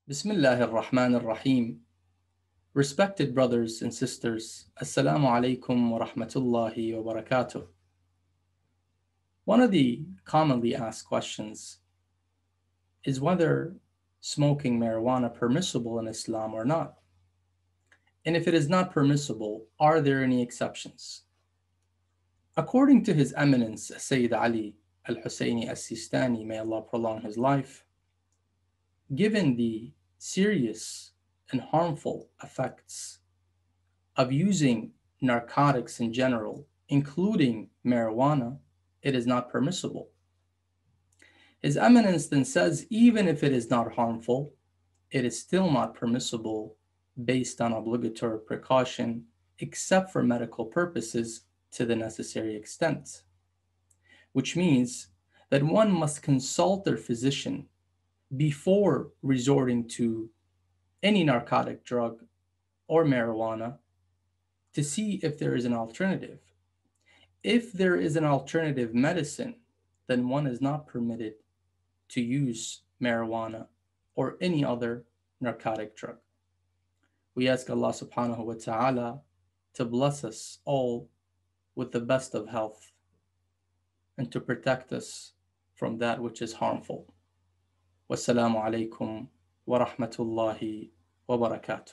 Bismillah ar-Rahman ar-Rahim. Respected brothers and sisters, Assalamu alaikum wa rahmatullahi wa barakatuh. One of the commonly asked questions is whether smoking marijuana permissible in Islam or not. And if it is not permissible, are there any exceptions? According to His Eminence Sayyid Ali al-Husayni as-Sistani, may Allah prolong his life, given the serious and harmful effects of using narcotics in general, including marijuana, it is not permissible. His Eminence then says, even if it is not harmful, it is still not permissible based on obligatory precaution, except for medical purposes to the necessary extent, which means that one must consult their physician before resorting to any narcotic drug or marijuana to see if there is an alternative. If there is an alternative medicine, then one is not permitted to use marijuana or any other narcotic drug. We ask Allah subhanahu wa ta'ala to bless us all with the best of health and to protect us from that which is harmful. Wassalamu alaikum wa rahmatullahi wa barakatuh.